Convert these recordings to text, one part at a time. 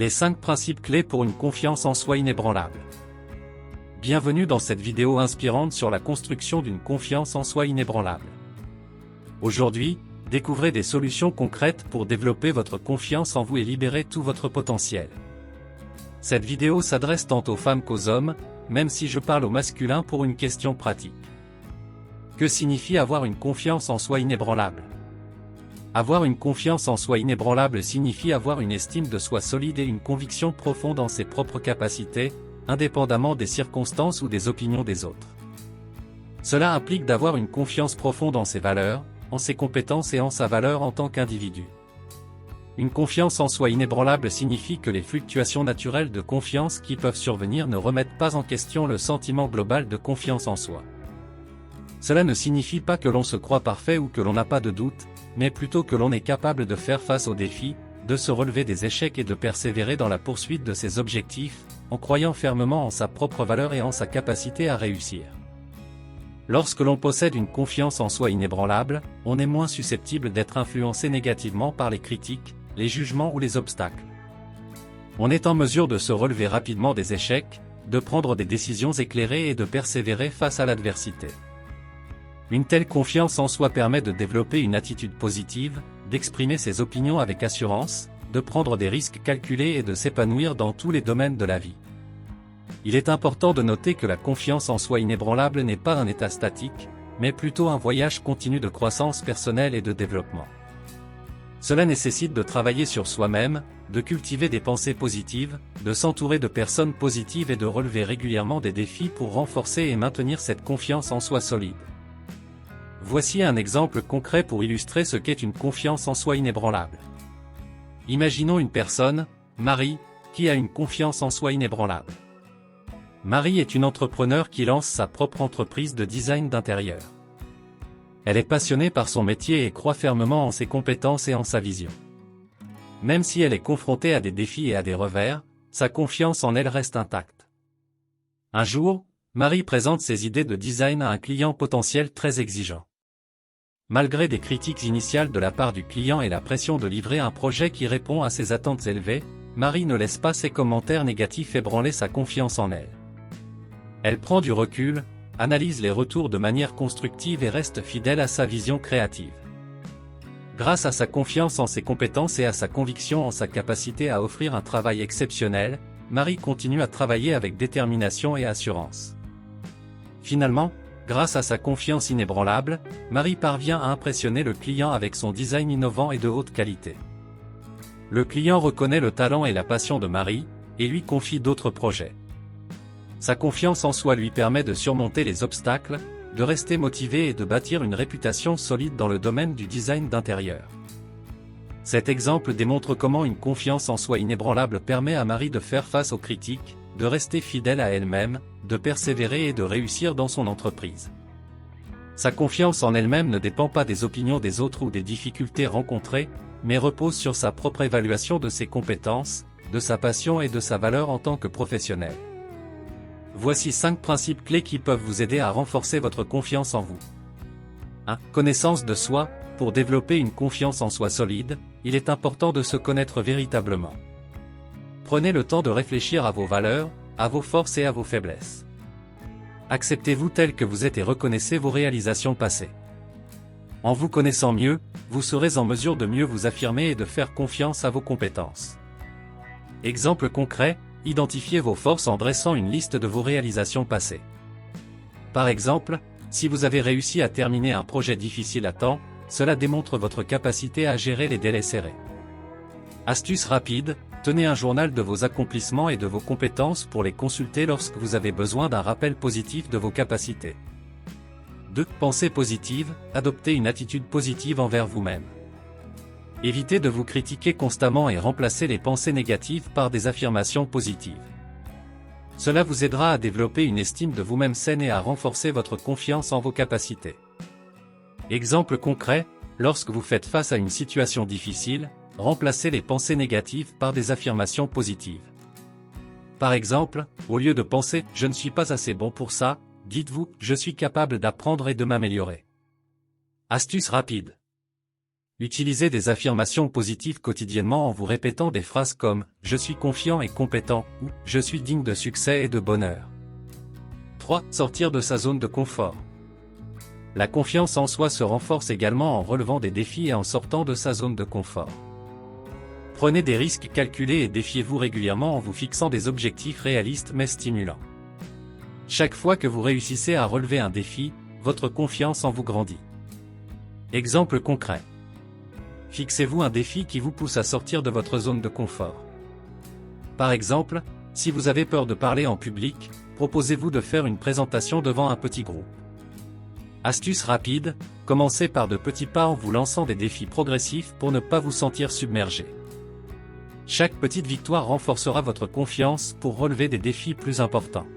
Les 5 principes clés pour une confiance en soi inébranlable. Bienvenue dans cette vidéo inspirante sur la construction d'une confiance en soi inébranlable. Aujourd'hui, découvrez des solutions concrètes pour développer votre confiance en vous et libérer tout votre potentiel. Cette vidéo s'adresse tant aux femmes qu'aux hommes, même si je parle au masculin pour une question pratique. Que signifie avoir une confiance en soi inébranlable ? Avoir une confiance en soi inébranlable signifie avoir une estime de soi solide et une conviction profonde en ses propres capacités, indépendamment des circonstances ou des opinions des autres. Cela implique d'avoir une confiance profonde en ses valeurs, en ses compétences et en sa valeur en tant qu'individu. Une confiance en soi inébranlable signifie que les fluctuations naturelles de confiance qui peuvent survenir ne remettent pas en question le sentiment global de confiance en soi. Cela ne signifie pas que l'on se croit parfait ou que l'on n'a pas de doute, mais plutôt que l'on est capable de faire face aux défis, de se relever des échecs et de persévérer dans la poursuite de ses objectifs, en croyant fermement en sa propre valeur et en sa capacité à réussir. Lorsque l'on possède une confiance en soi inébranlable, on est moins susceptible d'être influencé négativement par les critiques, les jugements ou les obstacles. On est en mesure de se relever rapidement des échecs, de prendre des décisions éclairées et de persévérer face à l'adversité. Une telle confiance en soi permet de développer une attitude positive, d'exprimer ses opinions avec assurance, de prendre des risques calculés et de s'épanouir dans tous les domaines de la vie. Il est important de noter que la confiance en soi inébranlable n'est pas un état statique, mais plutôt un voyage continu de croissance personnelle et de développement. Cela nécessite de travailler sur soi-même, de cultiver des pensées positives, de s'entourer de personnes positives et de relever régulièrement des défis pour renforcer et maintenir cette confiance en soi solide. Voici un exemple concret pour illustrer ce qu'est une confiance en soi inébranlable. Imaginons une personne, Marie, qui a une confiance en soi inébranlable. Marie est une entrepreneure qui lance sa propre entreprise de design d'intérieur. Elle est passionnée par son métier et croit fermement en ses compétences et en sa vision. Même si elle est confrontée à des défis et à des revers, sa confiance en elle reste intacte. Un jour, Marie présente ses idées de design à un client potentiel très exigeant. Malgré des critiques initiales de la part du client et la pression de livrer un projet qui répond à ses attentes élevées, Marie ne laisse pas ses commentaires négatifs ébranler sa confiance en elle. Elle prend du recul, analyse les retours de manière constructive et reste fidèle à sa vision créative. Grâce à sa confiance en ses compétences et à sa conviction en sa capacité à offrir un travail exceptionnel, Marie continue à travailler avec détermination et assurance. Finalement, grâce à sa confiance inébranlable, Marie parvient à impressionner le client avec son design innovant et de haute qualité. Le client reconnaît le talent et la passion de Marie, et lui confie d'autres projets. Sa confiance en soi lui permet de surmonter les obstacles, de rester motivé et de bâtir une réputation solide dans le domaine du design d'intérieur. Cet exemple démontre comment une confiance en soi inébranlable permet à Marie de faire face aux critiques, de rester fidèle à elle-même, de persévérer et de réussir dans son entreprise. Sa confiance en elle-même ne dépend pas des opinions des autres ou des difficultés rencontrées, mais repose sur sa propre évaluation de ses compétences, de sa passion et de sa valeur en tant que professionnel. Voici 5 principes clés qui peuvent vous aider à renforcer votre confiance en vous. 1. Connaissance de soi. Pour développer une confiance en soi solide, il est important de se connaître véritablement. Prenez le temps de réfléchir à vos valeurs, à vos forces et à vos faiblesses. Acceptez-vous tel que vous êtes et reconnaissez vos réalisations passées. En vous connaissant mieux, vous serez en mesure de mieux vous affirmer et de faire confiance à vos compétences. Exemple concret, identifiez vos forces en dressant une liste de vos réalisations passées. Par exemple, si vous avez réussi à terminer un projet difficile à temps, cela démontre votre capacité à gérer les délais serrés. Astuce rapide, tenez un journal de vos accomplissements et de vos compétences pour les consulter lorsque vous avez besoin d'un rappel positif de vos capacités. 2. Pensée positive, adoptez une attitude positive envers vous-même. Évitez de vous critiquer constamment et remplacez les pensées négatives par des affirmations positives. Cela vous aidera à développer une estime de vous-même saine et à renforcer votre confiance en vos capacités. Exemple concret, lorsque vous faites face à une situation difficile, remplacez les pensées négatives par des affirmations positives. Par exemple, au lieu de penser « je ne suis pas assez bon pour ça », dites-vous « je suis capable d'apprendre et de m'améliorer ». Astuce rapide. Utilisez des affirmations positives quotidiennement en vous répétant des phrases comme « Je suis confiant et compétent » ou « Je suis digne de succès et de bonheur ». 3. Sortir de sa zone de confort. La confiance en soi se renforce également en relevant des défis et en sortant de sa zone de confort. Prenez des risques calculés et défiez-vous régulièrement en vous fixant des objectifs réalistes mais stimulants. Chaque fois que vous réussissez à relever un défi, votre confiance en vous grandit. Exemple concret. Fixez-vous un défi qui vous pousse à sortir de votre zone de confort. Par exemple, si vous avez peur de parler en public, proposez-vous de faire une présentation devant un petit groupe. Astuce rapide, commencez par de petits pas en vous lançant des défis progressifs pour ne pas vous sentir submergé. Chaque petite victoire renforcera votre confiance pour relever des défis plus importants.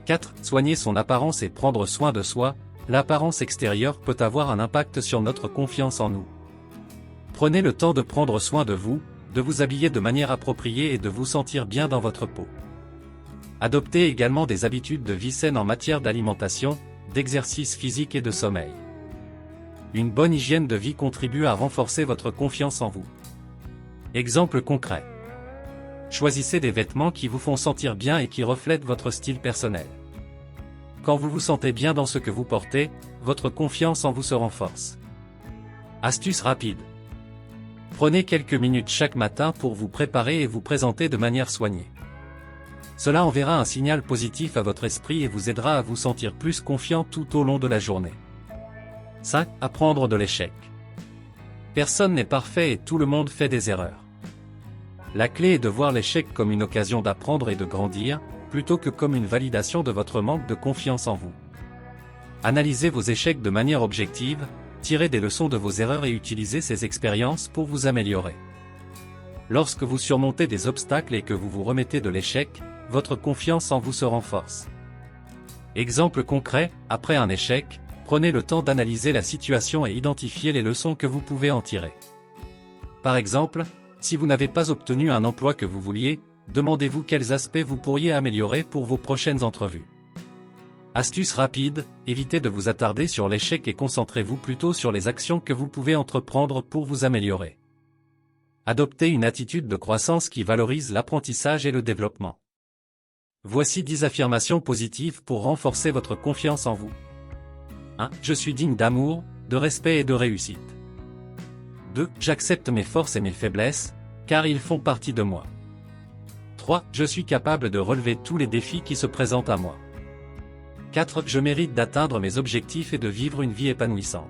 4. Soigner son apparence et prendre soin de soi. L'apparence extérieure peut avoir un impact sur notre confiance en nous. Prenez le temps de prendre soin de vous habiller de manière appropriée et de vous sentir bien dans votre peau. Adoptez également des habitudes de vie saines en matière d'alimentation, d'exercice physique et de sommeil. Une bonne hygiène de vie contribue à renforcer votre confiance en vous. Exemple concret. Choisissez des vêtements qui vous font sentir bien et qui reflètent votre style personnel. Quand vous vous sentez bien dans ce que vous portez, votre confiance en vous se renforce. Astuce rapide. Prenez quelques minutes chaque matin pour vous préparer et vous présenter de manière soignée. Cela enverra un signal positif à votre esprit et vous aidera à vous sentir plus confiant tout au long de la journée. 5. Apprendre de l'échec. Personne n'est parfait et tout le monde fait des erreurs. La clé est de voir l'échec comme une occasion d'apprendre et de grandir, plutôt que comme une validation de votre manque de confiance en vous. Analysez vos échecs de manière objective, tirez des leçons de vos erreurs et utilisez ces expériences pour vous améliorer. Lorsque vous surmontez des obstacles et que vous vous remettez de l'échec, votre confiance en vous se renforce. Exemple concret, après un échec, prenez le temps d'analyser la situation et identifier les leçons que vous pouvez en tirer. Par exemple, si vous n'avez pas obtenu un emploi que vous vouliez, demandez-vous quels aspects vous pourriez améliorer pour vos prochaines entrevues. Astuce rapide, évitez de vous attarder sur l'échec et concentrez-vous plutôt sur les actions que vous pouvez entreprendre pour vous améliorer. Adoptez une attitude de croissance qui valorise l'apprentissage et le développement. Voici 10 affirmations positives pour renforcer votre confiance en vous. 1. Je suis digne d'amour, de respect et de réussite. 2. J'accepte mes forces et mes faiblesses, car ils font partie de moi. 3. Je suis capable de relever tous les défis qui se présentent à moi. 4. Je mérite d'atteindre mes objectifs et de vivre une vie épanouissante.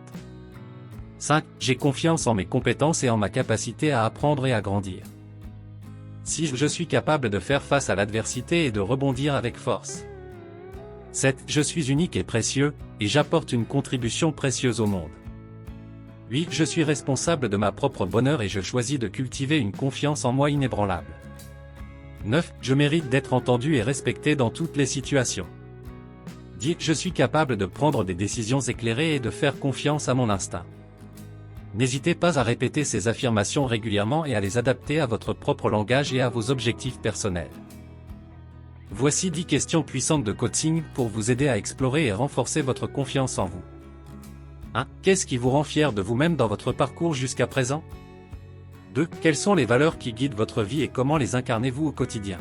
5. J'ai confiance en mes compétences et en ma capacité à apprendre et à grandir. 6. Je suis capable de faire face à l'adversité et de rebondir avec force. 7. Je suis unique et précieux, et j'apporte une contribution précieuse au monde. 8. Je suis responsable de ma propre bonheur et je choisis de cultiver une confiance en moi inébranlable. 9. Je mérite d'être entendu et respecté dans toutes les situations. 10. Je suis capable de prendre des décisions éclairées et de faire confiance à mon instinct. N'hésitez pas à répéter ces affirmations régulièrement et à les adapter à votre propre langage et à vos objectifs personnels. Voici 10 questions puissantes de coaching pour vous aider à explorer et renforcer votre confiance en vous. 1. Qu'est-ce qui vous rend fier de vous-même dans votre parcours jusqu'à présent? 2. Quelles sont les valeurs qui guident votre vie et comment les incarnez-vous au quotidien?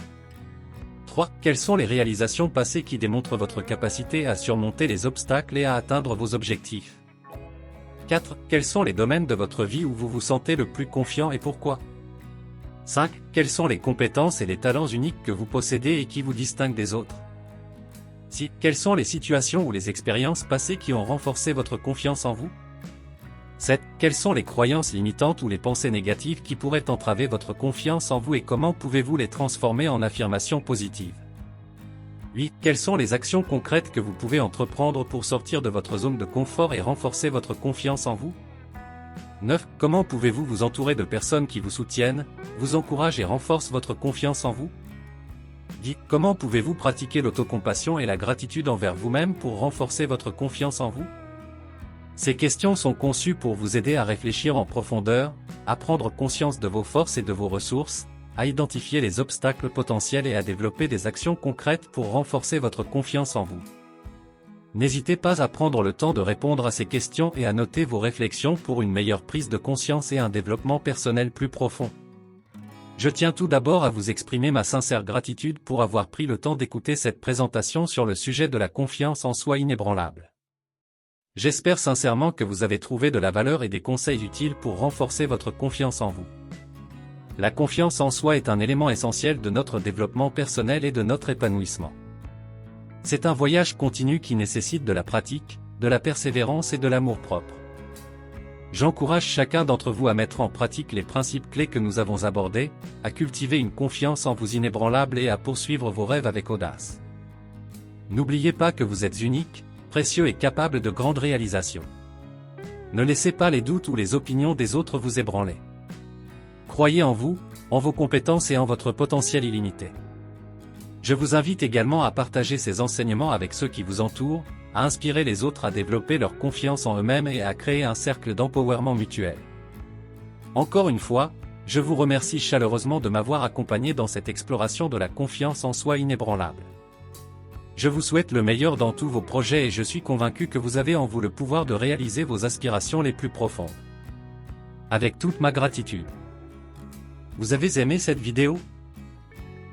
3. Quelles sont les réalisations passées qui démontrent votre capacité à surmonter les obstacles et à atteindre vos objectifs? 4. Quels sont les domaines de votre vie où vous vous sentez le plus confiant et pourquoi? 5. Quelles sont les compétences et les talents uniques que vous possédez et qui vous distinguent des autres? 6. Quelles sont les situations ou les expériences passées qui ont renforcé votre confiance en vous? 7. Quelles sont les croyances limitantes ou les pensées négatives qui pourraient entraver votre confiance en vous et comment pouvez-vous les transformer en affirmations positives? 8. Quelles sont les actions concrètes que vous pouvez entreprendre pour sortir de votre zone de confort et renforcer votre confiance en vous? 9. Comment pouvez-vous vous entourer de personnes qui vous soutiennent, vous encouragent et renforcent votre confiance en vous? 10. Comment pouvez-vous pratiquer l'autocompassion et la gratitude envers vous-même pour renforcer votre confiance en vous? Ces questions sont conçues pour vous aider à réfléchir en profondeur, à prendre conscience de vos forces et de vos ressources, à identifier les obstacles potentiels et à développer des actions concrètes pour renforcer votre confiance en vous. N'hésitez pas à prendre le temps de répondre à ces questions et à noter vos réflexions pour une meilleure prise de conscience et un développement personnel plus profond. Je tiens tout d'abord à vous exprimer ma sincère gratitude pour avoir pris le temps d'écouter cette présentation sur le sujet de la confiance en soi inébranlable. J'espère sincèrement que vous avez trouvé de la valeur et des conseils utiles pour renforcer votre confiance en vous. La confiance en soi est un élément essentiel de notre développement personnel et de notre épanouissement. C'est un voyage continu qui nécessite de la pratique, de la persévérance et de l'amour-propre. J'encourage chacun d'entre vous à mettre en pratique les principes clés que nous avons abordés, à cultiver une confiance en vous inébranlable et à poursuivre vos rêves avec audace. N'oubliez pas que vous êtes unique, précieux et capable de grandes réalisations. Ne laissez pas les doutes ou les opinions des autres vous ébranler. Croyez en vous, en vos compétences et en votre potentiel illimité. Je vous invite également à partager ces enseignements avec ceux qui vous entourent, à inspirer les autres à développer leur confiance en eux-mêmes et à créer un cercle d'empowerment mutuel. Encore une fois, je vous remercie chaleureusement de m'avoir accompagné dans cette exploration de la confiance en soi inébranlable. Je vous souhaite le meilleur dans tous vos projets et je suis convaincu que vous avez en vous le pouvoir de réaliser vos aspirations les plus profondes. Avec toute ma gratitude. Vous avez aimé cette vidéo?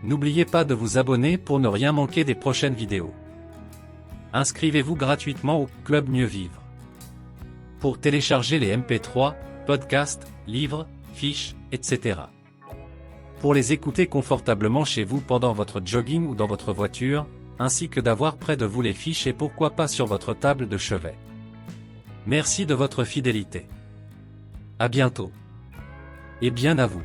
N'oubliez pas de vous abonner pour ne rien manquer des prochaines vidéos. Inscrivez-vous gratuitement au Club Mieux Vivre. Pour télécharger les MP3, podcasts, livres, fiches, etc. Pour les écouter confortablement chez vous pendant votre jogging ou dans votre voiture, ainsi que d'avoir près de vous les fiches et pourquoi pas sur votre table de chevet. Merci de votre fidélité. À bientôt. Et bien à vous.